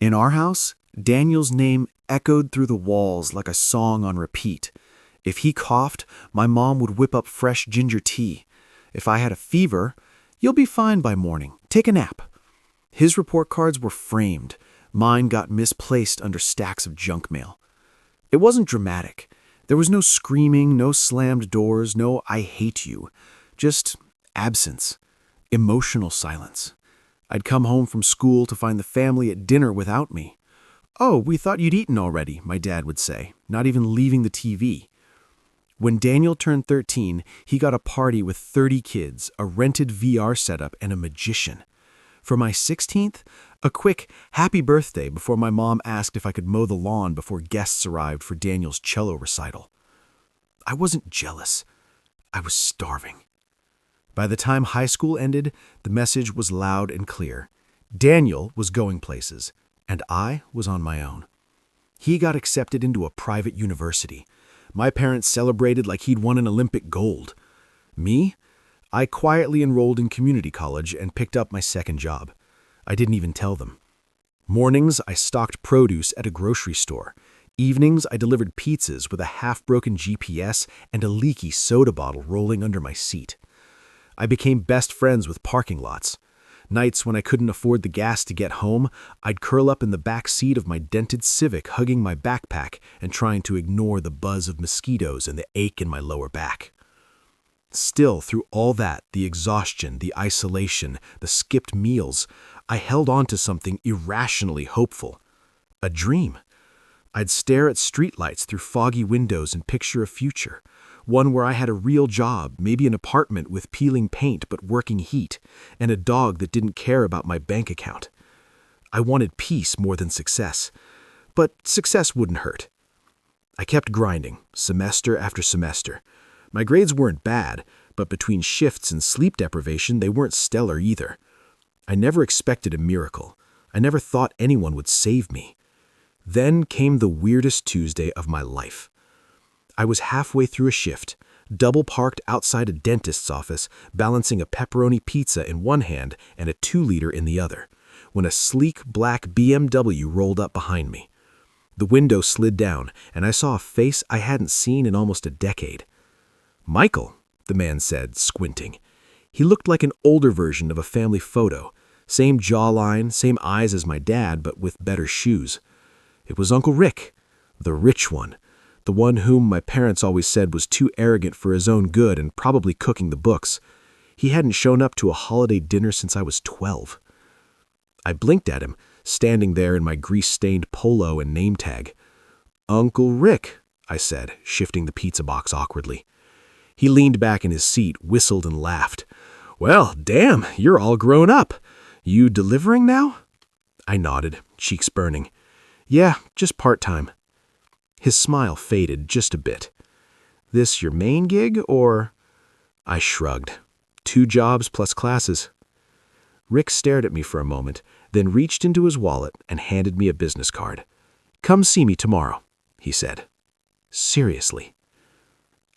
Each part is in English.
In our house, Daniel's name echoed through the walls like a song on repeat. If he coughed, my mom would whip up fresh ginger tea. If I had a fever, "You'll be fine by morning. Take a nap." His report cards were framed. Mine got misplaced under stacks of junk mail. It wasn't dramatic. There was no screaming, no slammed doors, no "I hate you." Just absence. Emotional silence. I'd come home from school to find the family at dinner without me. "Oh, we thought you'd eaten already," my dad would say, not even leaving the TV. When Daniel turned 13, he got a party with 30 kids, a rented VR setup, and a magician. For my 16th, a quick happy birthday before my mom asked if I could mow the lawn before guests arrived for Daniel's cello recital. I wasn't jealous. I was starving. By the time high school ended, the message was loud and clear. Daniel was going places, and I was on my own. He got accepted into a private university. My parents celebrated like he'd won an Olympic gold. Me? I quietly enrolled in community college and picked up my second job. I didn't even tell them. Mornings, I stocked produce at a grocery store. Evenings, I delivered pizzas with a half-broken GPS and a leaky soda bottle rolling under my seat. I became best friends with parking lots. Nights when I couldn't afford the gas to get home, I'd curl up in the back seat of my dented Civic, hugging my backpack and trying to ignore the buzz of mosquitoes and the ache in my lower back. Still, through all that, the exhaustion, the isolation, the skipped meals, I held on to something irrationally hopeful. A dream. I'd stare at streetlights through foggy windows and picture a future. One where I had a real job, maybe an apartment with peeling paint but working heat, and a dog that didn't care about my bank account. I wanted peace more than success, but success wouldn't hurt. I kept grinding, semester after semester. My grades weren't bad, but between shifts and sleep deprivation, they weren't stellar either. I never expected a miracle. I never thought anyone would save me. Then came the weirdest Tuesday of my life. I was halfway through a shift, double parked outside a dentist's office, balancing a pepperoni pizza in one hand and a 2-liter in the other, when a sleek black BMW rolled up behind me. The window slid down, and I saw a face I hadn't seen in almost a decade. "Michael," the man said, squinting. He looked like an older version of a family photo. Same jawline, same eyes as my dad, but with better shoes. It was Uncle Rick, the rich one. The one whom my parents always said was too arrogant for his own good and probably cooking the books. He hadn't shown up to a holiday dinner since I was 12. I blinked at him, standing there in my grease-stained polo and name tag. "Uncle Rick," I said, shifting the pizza box awkwardly. He leaned back in his seat, whistled, and laughed. "Well, damn, you're all grown up. You delivering now?" I nodded, cheeks burning. "Yeah, just part-time." His smile faded just a bit. "This your main gig, or?" I shrugged. 2 jobs plus classes. Rick stared at me for a moment, then reached into his wallet and handed me a business card. "Come see me tomorrow," he said. Seriously.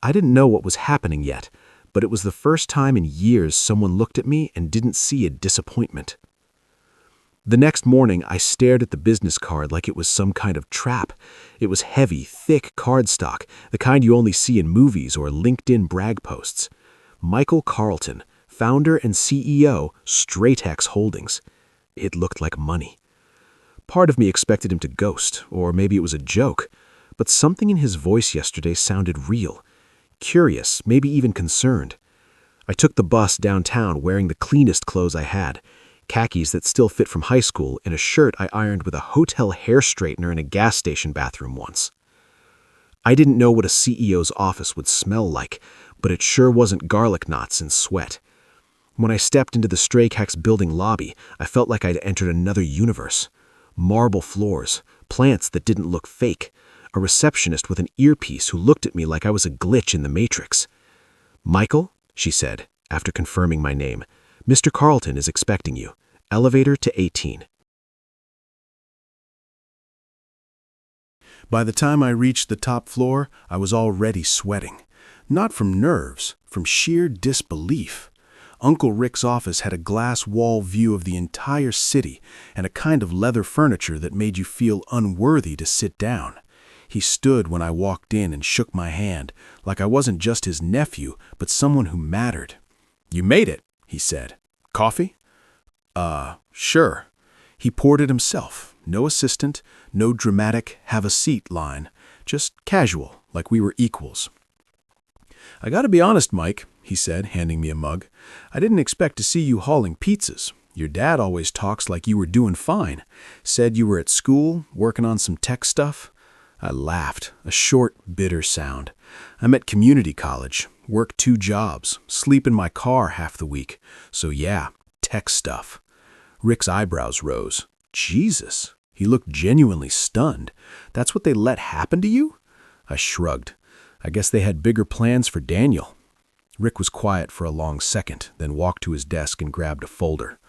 I didn't know what was happening yet, but it was the first time in years someone looked at me and didn't see a disappointment. The next morning, I stared at the business card like it was some kind of trap. It was heavy, thick cardstock, the kind you only see in movies or LinkedIn brag posts. Michael Carlton, founder and CEO, Stratex Holdings. It looked like money. Part of me expected him to ghost, or maybe it was a joke, but something in his voice yesterday sounded real. Curious, maybe even concerned. I took the bus downtown wearing the cleanest clothes I had. Khakis that still fit from high school, and a shirt I ironed with a hotel hair straightener in a gas station bathroom once. I didn't know what a CEO's office would smell like, but it sure wasn't garlic knots and sweat. When I stepped into the Stray Cats building lobby, I felt like I'd entered another universe. Marble floors, plants that didn't look fake, a receptionist with an earpiece who looked at me like I was a glitch in the Matrix. "Michael," she said, after confirming my name, "Mr. Carlton is expecting you. Elevator to 18. By the time I reached the top floor, I was already sweating. Not from nerves, from sheer disbelief. Uncle Rick's office had a glass wall view of the entire city and a kind of leather furniture that made you feel unworthy to sit down. He stood when I walked in and shook my hand, like I wasn't just his nephew, but someone who mattered. "You made it," he said. "Coffee?" Sure." He poured it himself. No assistant, no dramatic "have a seat" line. Just casual, like we were equals. "I gotta be honest, Mike," he said, handing me a mug. "I didn't expect to see you hauling pizzas. Your dad always talks like you were doing fine. Said you were at school, working on some tech stuff." I laughed, a short, bitter sound. "I'm at community college, work 2 jobs, sleep in my car half the week. So yeah, tech stuff." Rick's eyebrows rose. Jesus, he looked genuinely stunned. "That's what they let happen to you?" I shrugged. I guess they had bigger plans for Daniel. Rick was quiet for a long second, then walked to his desk and grabbed a folder.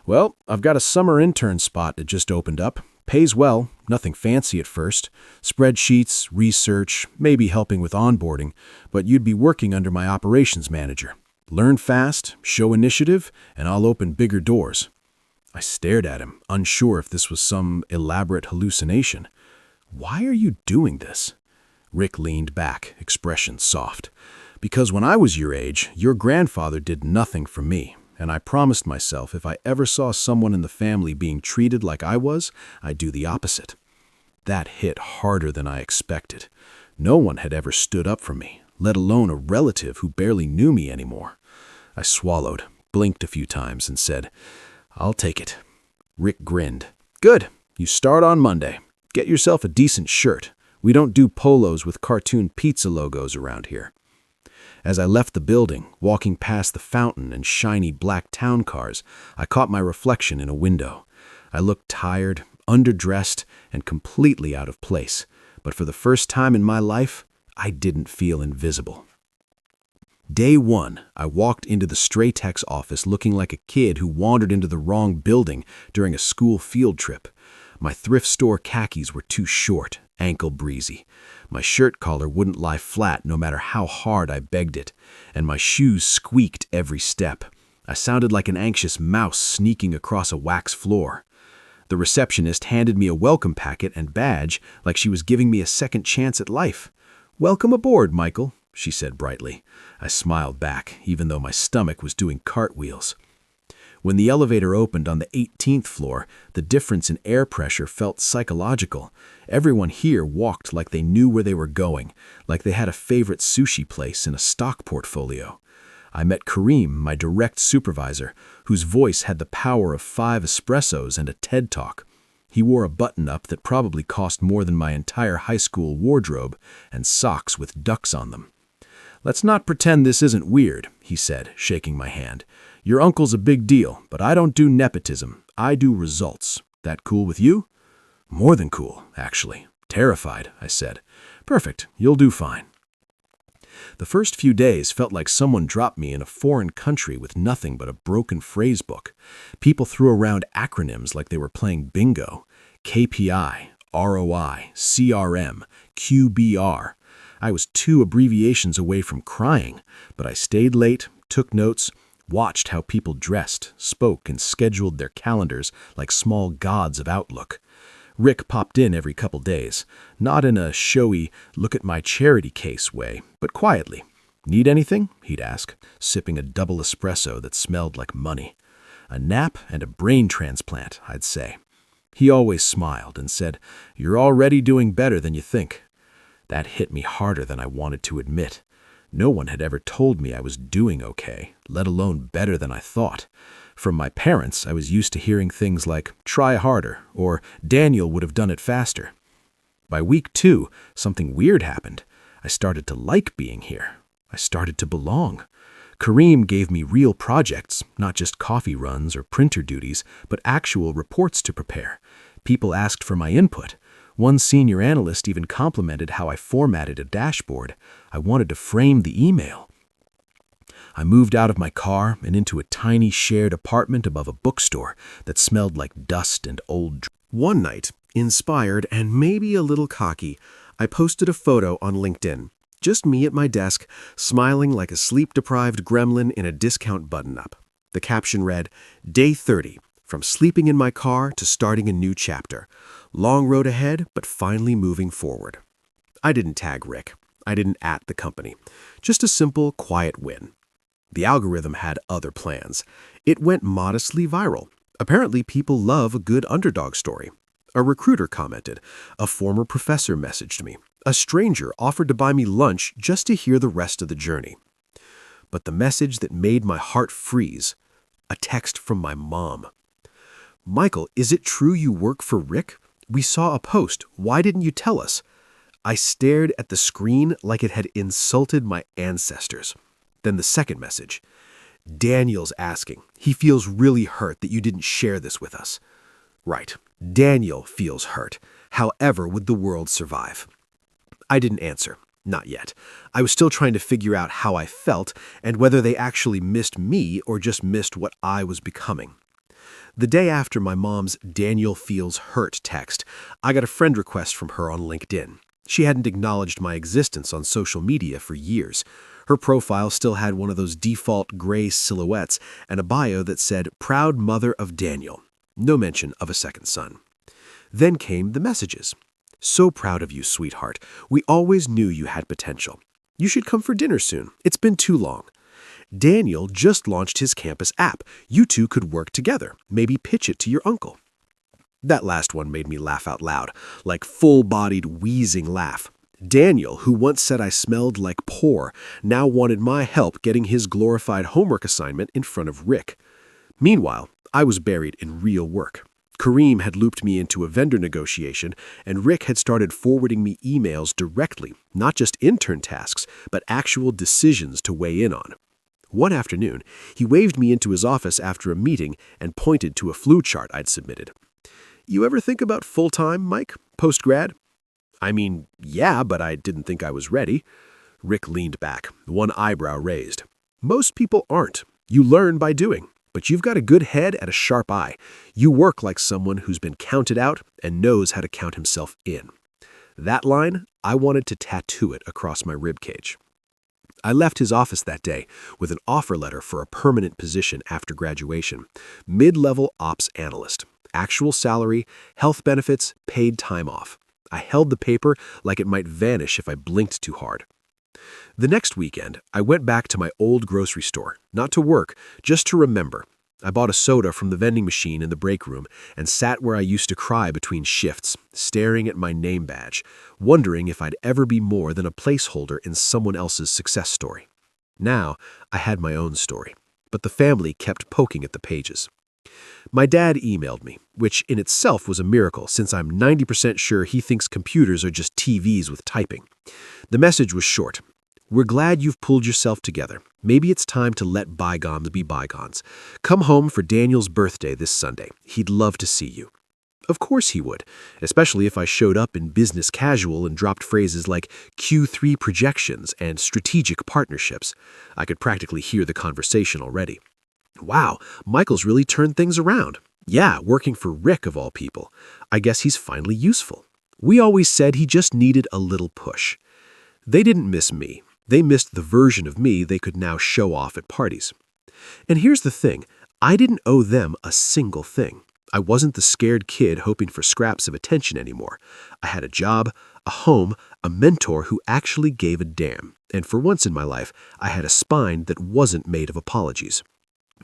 "Well, I've got a summer intern spot that just opened up. Pays well, nothing fancy at first. Spreadsheets, research, maybe helping with onboarding, but you'd be working under my operations manager. Learn fast, show initiative, and I'll open bigger doors." I stared at him, unsure if this was some elaborate hallucination. "Why are you doing this?" Rick leaned back, expression soft. "Because when I was your age, your grandfather did nothing for me, and I promised myself if I ever saw someone in the family being treated like I was, I'd do the opposite." That hit harder than I expected. No one had ever stood up for me, let alone a relative who barely knew me anymore. I swallowed, blinked a few times, and said, "I'll take it." Rick grinned. "Good. You start on Monday. Get yourself a decent shirt. We don't do polos with cartoon pizza logos around here." As I left the building, walking past the fountain and shiny black town cars, I caught my reflection in a window. I looked tired, underdressed, and completely out of place. But for the first time in my life, I didn't feel invisible. Day 1, I walked into the Stray Tech's office looking like a kid who wandered into the wrong building during a school field trip. My thrift store khakis were too short, ankle breezy. My shirt collar wouldn't lie flat no matter how hard I begged it, and my shoes squeaked every step. I sounded like an anxious mouse sneaking across a wax floor. The receptionist handed me a welcome packet and badge like she was giving me a second chance at life. "Welcome aboard, Michael," she said brightly. I smiled back, even though my stomach was doing cartwheels. When the elevator opened on the 18th floor, the difference in air pressure felt psychological. Everyone here walked like they knew where they were going, like they had a favorite sushi place in a stock portfolio. I met Kareem, my direct supervisor, whose voice had the power of 5 espressos and a TED Talk. He wore a button-up that probably cost more than my entire high school wardrobe, and socks with ducks on them. "Let's not pretend this isn't weird," he said, shaking my hand. "Your uncle's a big deal, but I don't do nepotism. I do results. That cool with you?" "More than cool, actually. Terrified," I said. "Perfect. You'll do fine." The first few days felt like someone dropped me in a foreign country with nothing but a broken phrase book. People threw around acronyms like they were playing bingo. KPI, ROI, CRM, QBR. I was 2 abbreviations away from crying, but I stayed late, took notes, watched how people dressed, spoke, and scheduled their calendars like small gods of Outlook. Rick popped in every couple days, not in a showy, look-at-my-charity-case way, but quietly. "Need anything?" he'd ask, sipping a double espresso that smelled like money. "A nap and a brain transplant," I'd say. He always smiled and said, "You're already doing better than you think." That hit me harder than I wanted to admit. No one had ever told me I was doing okay, let alone better than I thought. From my parents, I was used to hearing things like, "Try harder," or "Daniel would have done it faster." By week 2, something weird happened. I started to like being here. I started to belong. Kareem gave me real projects, not just coffee runs or printer duties, but actual reports to prepare. People asked for my input. One senior analyst even complimented how I formatted a dashboard. I wanted to frame the email. I moved out of my car and into a tiny shared apartment above a bookstore that smelled like dust and old. One night, inspired and maybe a little cocky, I posted a photo on LinkedIn. Just me at my desk, smiling like a sleep-deprived gremlin in a discount button-up. The caption read, Day 30, from sleeping in my car to starting a new chapter. Long road ahead, but finally moving forward. I didn't tag Rick. I didn't @ the company. Just a simple, quiet win. The algorithm had other plans. It went modestly viral. Apparently, people love a good underdog story. A recruiter commented. A former professor messaged me. A stranger offered to buy me lunch just to hear the rest of the journey. But the message that made my heart freeze, a text from my mom. Michael, is it true you work for Rick? We saw a post. Why didn't you tell us? I stared at the screen like it had insulted my ancestors. Then the second message. Daniel's asking. He feels really hurt that you didn't share this with us. Right. Daniel feels hurt. However would the world survive? I didn't answer. Not yet. I was still trying to figure out how I felt and whether they actually missed me or just missed what I was becoming. The day after my mom's Daniel feels hurt text, I got a friend request from her on LinkedIn. She hadn't acknowledged my existence on social media for years. Her profile still had one of those default gray silhouettes and a bio that said, Proud mother of Daniel. No mention of a second son. Then came the messages. So proud of you, sweetheart. We always knew you had potential. You should come for dinner soon. It's been too long. Daniel just launched his campus app. You two could work together. Maybe pitch it to your uncle. That last one made me laugh out loud, like full-bodied wheezing laugh. Daniel, who once said I smelled like poor, now wanted my help getting his glorified homework assignment in front of Rick. Meanwhile, I was buried in real work. Kareem had looped me into a vendor negotiation, and Rick had started forwarding me emails directly, not just intern tasks, but actual decisions to weigh in on. One afternoon, he waved me into his office after a meeting and pointed to a flu chart I'd submitted. You ever think about full-time, Mike, post-grad? I mean, yeah, but I didn't think I was ready. Rick leaned back, one eyebrow raised. Most people aren't. You learn by doing. But you've got a good head and a sharp eye. You work like someone who's been counted out and knows how to count himself in. That line, I wanted to tattoo it across my ribcage. I left his office that day with an offer letter for a permanent position after graduation. Mid-level ops analyst. Actual salary, health benefits, paid time off. I held the paper like it might vanish if I blinked too hard. The next weekend, I went back to my old grocery store, not to work, just to remember. I bought a soda from the vending machine in the break room and sat where I used to cry between shifts, staring at my name badge, wondering if I'd ever be more than a placeholder in someone else's success story. Now, I had my own story, but the family kept poking at the pages. My dad emailed me, which in itself was a miracle since I'm 90% sure he thinks computers are just TVs with typing. The message was short. We're glad you've pulled yourself together. Maybe it's time to let bygones be bygones. Come home for Daniel's birthday this Sunday. He'd love to see you. Of course he would, especially if I showed up in business casual and dropped phrases like Q3 projections and strategic partnerships. I could practically hear the conversation already. Wow, Michael's really turned things around. Yeah, working for Rick of all people. I guess he's finally useful. We always said he just needed a little push. They didn't miss me. They missed the version of me they could now show off at parties. And here's the thing, I didn't owe them a single thing. I wasn't the scared kid hoping for scraps of attention anymore. I had a job, a home, a mentor who actually gave a damn. And for once in my life, I had a spine that wasn't made of apologies.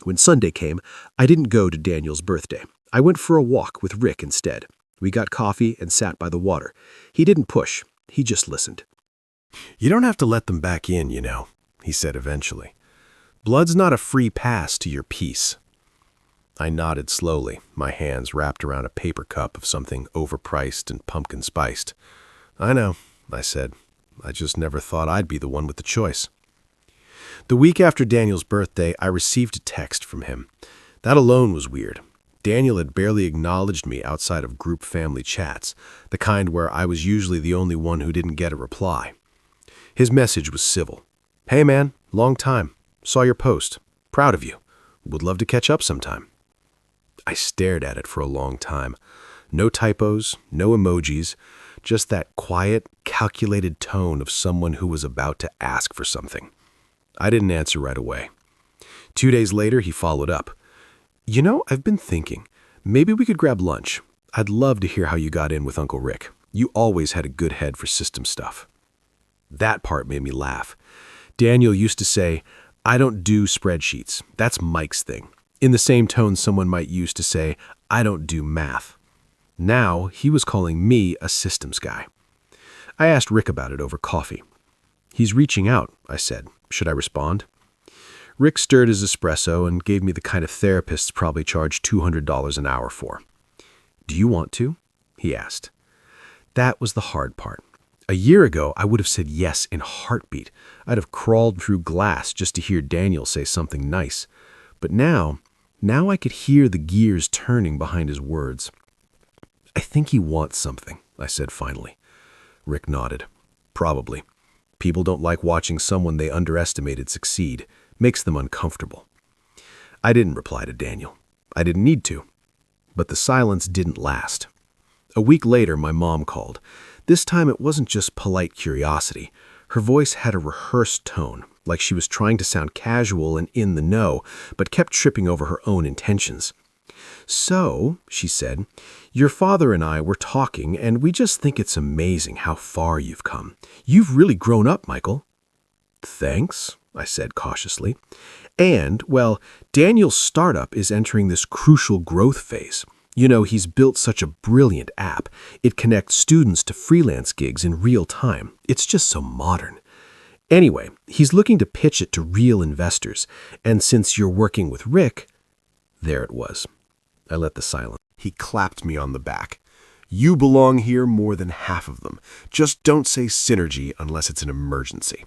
When Sunday came, I didn't go to Daniel's birthday. I went for a walk with Rick instead. We got coffee and sat by the water. He didn't push. He just listened. You don't have to let them back in, you know, he said eventually. Blood's not a free pass to your peace. I nodded slowly, my hands wrapped around a paper cup of something overpriced and pumpkin spiced. I know, I said. I just never thought I'd be the one with the choice. The week after Daniel's birthday, I received a text from him. That alone was weird. Daniel had barely acknowledged me outside of group family chats, the kind where I was usually the only one who didn't get a reply. His message was civil. Hey man, long time. Saw your post. Proud of you. Would love to catch up sometime. I stared at it for a long time. No typos, no emojis, just that quiet, calculated tone of someone who was about to ask for something. I didn't answer right away. 2 days later, he followed up. You know, I've been thinking, maybe we could grab lunch. I'd love to hear how you got in with Uncle Rick. You always had a good head for system stuff. That part made me laugh. Daniel used to say, I don't do spreadsheets. That's Mike's thing. In the same tone someone might use to say, I don't do math. Now he was calling me a systems guy. I asked Rick about it over coffee. He's reaching out, I said. Should I respond? Rick stirred his espresso and gave me the kind of therapists probably charge $200 an hour for. Do you want to? He asked. That was the hard part. A year ago, I would have said yes in a heartbeat. I'd have crawled through glass just to hear Daniel say something nice. But now I could hear the gears turning behind his words. I think he wants something, I said finally. Rick nodded. Probably. People don't like watching someone they underestimated succeed. Makes them uncomfortable. I didn't reply to Daniel. I didn't need to. But the silence didn't last. A week later, my mom called. This time it wasn't just polite curiosity. Her voice had a rehearsed tone, like she was trying to sound casual and in the know, but kept tripping over her own intentions. So, she said, your father and I were talking, and we just think it's amazing how far you've come. You've really grown up, Michael. Thanks, I said cautiously. And, well, Daniel's startup is entering this crucial growth phase. You know, he's built such a brilliant app. It connects students to freelance gigs in real time. It's just so modern. Anyway, he's looking to pitch it to real investors. And since you're working with Rick, there it was. I let the silence. He clapped me on the back. You belong here more than half of them. Just don't say synergy unless it's an emergency.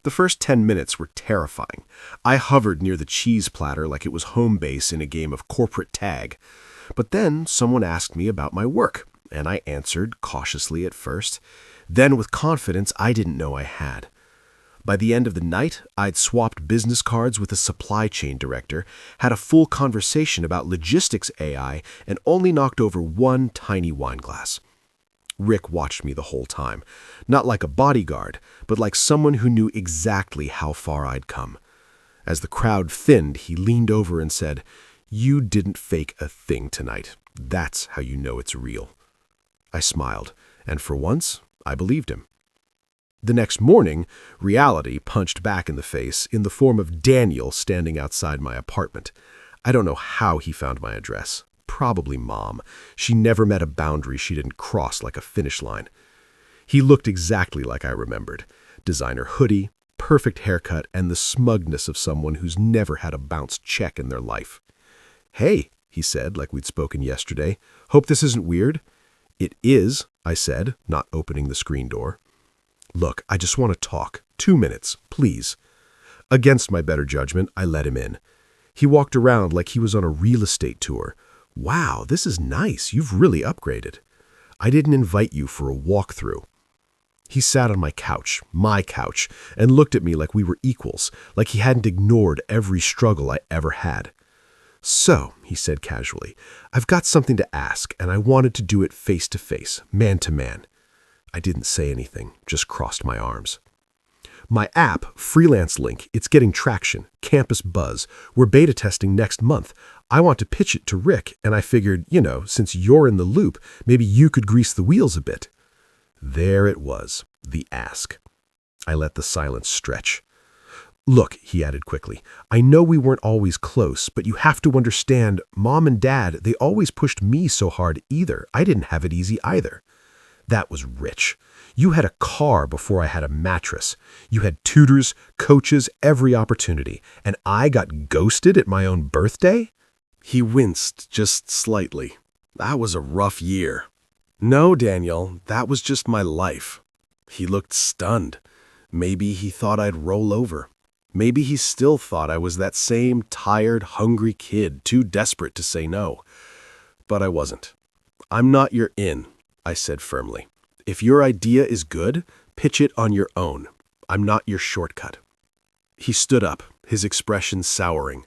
The first 10 minutes were terrifying. I hovered near the cheese platter like it was home base in a game of corporate tag. But then someone asked me about my work, and I answered cautiously at first. Then with confidence I didn't know I had. By the end of the night, I'd swapped business cards with a supply chain director, had a full conversation about logistics AI, and only knocked over one tiny wine glass. Rick watched me the whole time, not like a bodyguard, but like someone who knew exactly how far I'd come. As the crowd thinned, he leaned over and said, You didn't fake a thing tonight. That's how you know it's real. I smiled, and for once, I believed him. The next morning, reality punched back in the face in the form of Daniel standing outside my apartment. I don't know how he found my address. Probably Mom. She never met a boundary she didn't cross like a finish line. He looked exactly like I remembered. Designer hoodie, perfect haircut, and the smugness of someone who's never had a bounced check in their life. Hey, he said, like we'd spoken yesterday. Hope this isn't weird. It is, I said, not opening the screen door. Look, I just want to talk. 2 minutes, please. Against my better judgment, I let him in. He walked around like he was on a real estate tour. Wow, this is nice. You've really upgraded. I didn't invite you for a walkthrough. He sat on my couch, and looked at me like we were equals, like he hadn't ignored every struggle I ever had. So, he said casually, I've got something to ask, and I wanted to do it face to face, man to man. I didn't say anything, just crossed my arms. My app, Freelance Link, it's getting traction, campus buzz. We're beta testing next month. I want to pitch it to Rick, and I figured, since you're in the loop, maybe you could grease the wheels a bit. There it was, the ask. I let the silence stretch. Look, he added quickly, I know we weren't always close, but you have to understand, Mom and Dad, they always pushed me so hard either. I didn't have it easy either. That was rich. You had a car before I had a mattress. You had tutors, coaches, every opportunity. And I got ghosted at my own birthday? He winced just slightly. That was a rough year. No, Daniel, that was just my life. He looked stunned. Maybe he thought I'd roll over. Maybe he still thought I was that same tired, hungry kid, too desperate to say no. But I wasn't. I'm not your in, I said firmly. If your idea is good, pitch it on your own. I'm not your shortcut. He stood up, his expression souring.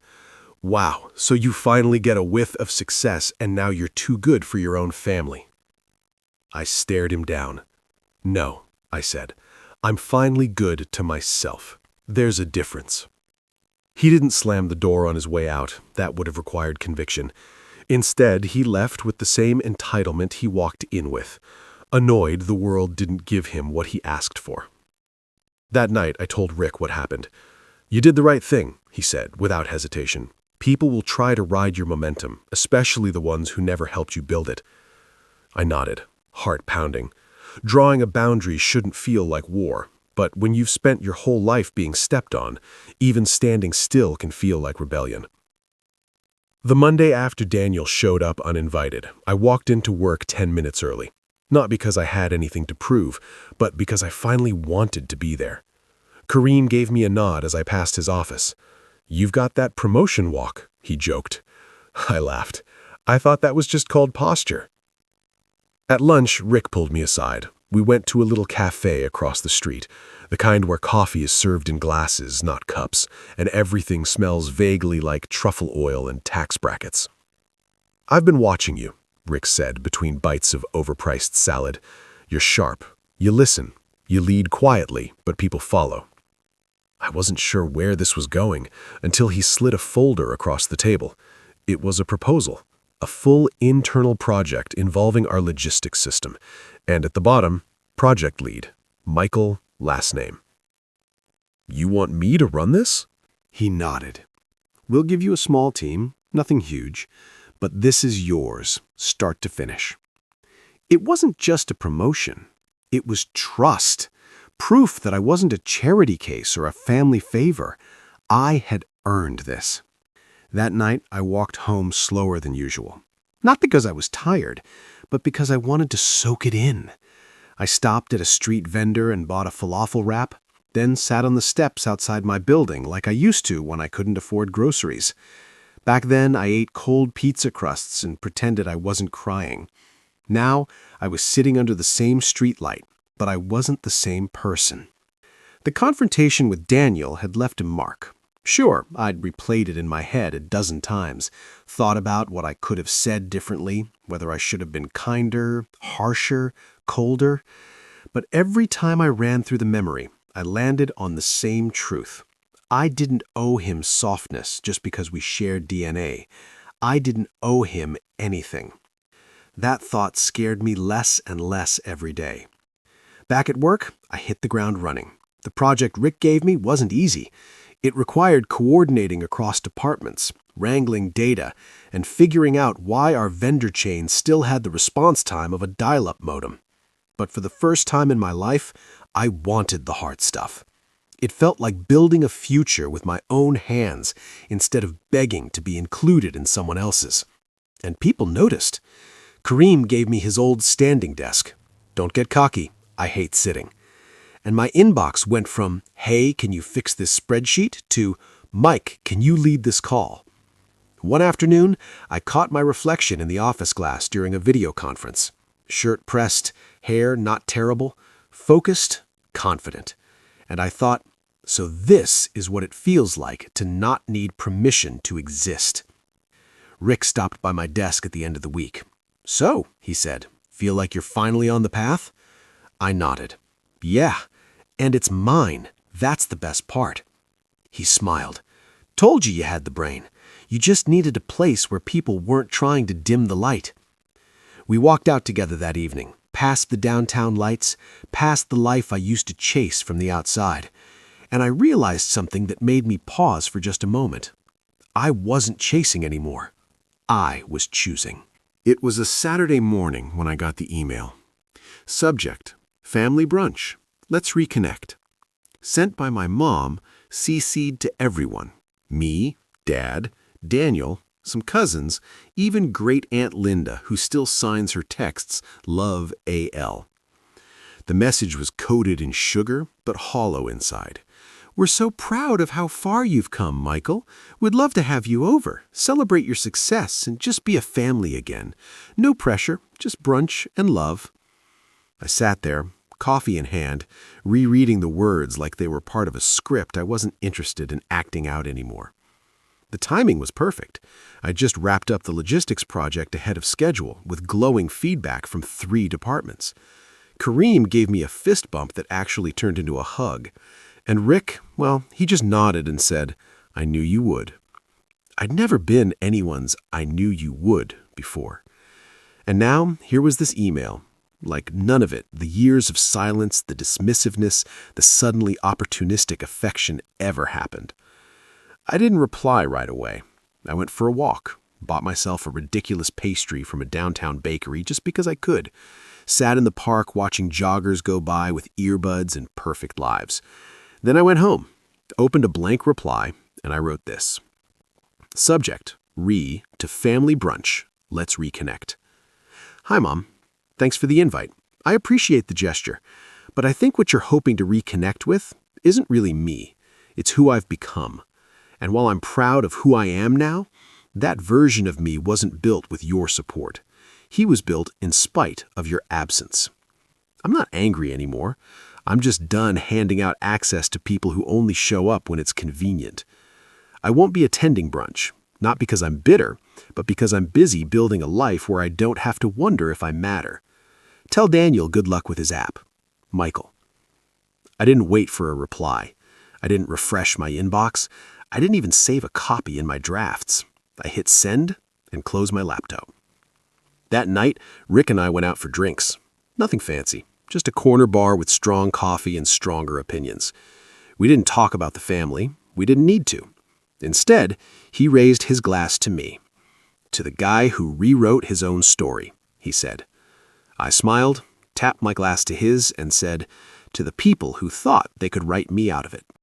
Wow, so you finally get a whiff of success and now you're too good for your own family. I stared him down. No, I said. I'm finally good to myself. There's a difference. He didn't slam the door on his way out. That would have required conviction. Instead, he left with the same entitlement he walked in with, annoyed the world didn't give him what he asked for. That night, I told Rick what happened. "You did the right thing," he said, without hesitation. "People will try to ride your momentum, especially the ones who never helped you build it." I nodded, heart pounding. Drawing a boundary shouldn't feel like war, but when you've spent your whole life being stepped on, even standing still can feel like rebellion. The Monday after Daniel showed up uninvited, I walked into work 10 minutes early. Not because I had anything to prove, but because I finally wanted to be there. Kareem gave me a nod as I passed his office. "You've got that promotion walk," he joked. I laughed. I thought that was just called posture. At lunch, Rick pulled me aside. We went to a little cafe across the street, the kind where coffee is served in glasses, not cups, and everything smells vaguely like truffle oil and tax brackets. "I've been watching you," Rick said between bites of overpriced salad. "You're sharp. You listen. You lead quietly, but people follow." I wasn't sure where this was going until he slid a folder across the table. It was a proposal, a full internal project involving our logistics system, and at the bottom, project lead, Michael, last name. "You want me to run this?" He nodded. "We'll give you a small team, nothing huge, but this is yours, start to finish." It wasn't just a promotion. It was trust. Proof that I wasn't a charity case or a family favor. I had earned this. That night, I walked home slower than usual. Not because I was tired, but because I wanted to soak it in. I stopped at a street vendor and bought a falafel wrap, then sat on the steps outside my building like I used to when I couldn't afford groceries. Back then, I ate cold pizza crusts and pretended I wasn't crying. Now, I was sitting under the same streetlight, but I wasn't the same person. The confrontation with Daniel had left a mark. Sure, I'd replayed it in my head a dozen times, thought about what I could have said differently, whether I should have been kinder, harsher, colder. But every time I ran through the memory, I landed on the same truth. I didn't owe him softness just because we shared DNA. I didn't owe him anything. That thought scared me less and less every day. Back at work, I hit the ground running. The project Rick gave me wasn't easy. It required coordinating across departments, wrangling data, and figuring out why our vendor chain still had the response time of a dial-up modem. But for the first time in my life, I wanted the hard stuff. It felt like building a future with my own hands instead of begging to be included in someone else's. And people noticed. Kareem gave me his old standing desk. Don't get cocky. I hate sitting. And my inbox went from, "Hey, can you fix this spreadsheet?" to, "Mike, can you lead this call?" One afternoon, I caught my reflection in the office glass during a video conference. Shirt pressed, hair not terrible, focused, confident. And I thought, so this is what it feels like to not need permission to exist. Rick stopped by my desk at the end of the week. "So," he said, "feel like you're finally on the path?" I nodded. "Yeah, and it's mine. That's the best part." He smiled. "Told you had the brain. You just needed a place where people weren't trying to dim the light." We walked out together that evening, past the downtown lights, past the life I used to chase from the outside. And I realized something that made me pause for just a moment. I wasn't chasing anymore. I was choosing. It was a Saturday morning when I got the email. Subject: Family brunch. Let's reconnect. Sent by my mom, CC'd to everyone. Me, Dad, Daniel, some cousins, even Great Aunt Linda, who still signs her texts Love AL. The message was coated in sugar, but hollow inside. "We're so proud of how far you've come, Michael. We'd love to have you over, celebrate your success, and just be a family again. No pressure, just brunch and love." I sat there, coffee in hand, rereading the words like they were part of a script I wasn't interested in acting out anymore. The timing was perfect. I just wrapped up the logistics project ahead of schedule with glowing feedback from 3 departments. Kareem gave me a fist bump that actually turned into a hug. And Rick, well, he just nodded and said, I knew you would. I'd never been anyone's I knew you would before. And now, here was this email. Like none of it, the years of silence, the dismissiveness, the suddenly opportunistic affection ever happened. I didn't reply right away. I went for a walk, bought myself a ridiculous pastry from a downtown bakery just because I could, sat in the park watching joggers go by with earbuds and perfect lives. Then I went home, opened a blank reply, and I wrote this. Subject, to family brunch. Let's reconnect. Hi, Mom. Thanks for the invite. I appreciate the gesture, but I think what you're hoping to reconnect with isn't really me. It's who I've become. And while I'm proud of who I am now, that version of me wasn't built with your support. He was built in spite of your absence. I'm not angry anymore. I'm just done handing out access to people who only show up when it's convenient. I won't be attending brunch, not because I'm bitter, but because I'm busy building a life where I don't have to wonder if I matter. Tell Daniel good luck with his app. Michael. I didn't wait for a reply. I didn't refresh my inbox. I didn't even save a copy in my drafts. I hit send and closed my laptop. That night, Rick and I went out for drinks. Nothing fancy, just a corner bar with strong coffee and stronger opinions. We didn't talk about the family. We didn't need to. Instead, he raised his glass to me. To the guy who rewrote his own story, he said. I smiled, tapped my glass to his, and said, to the people who thought they could write me out of it.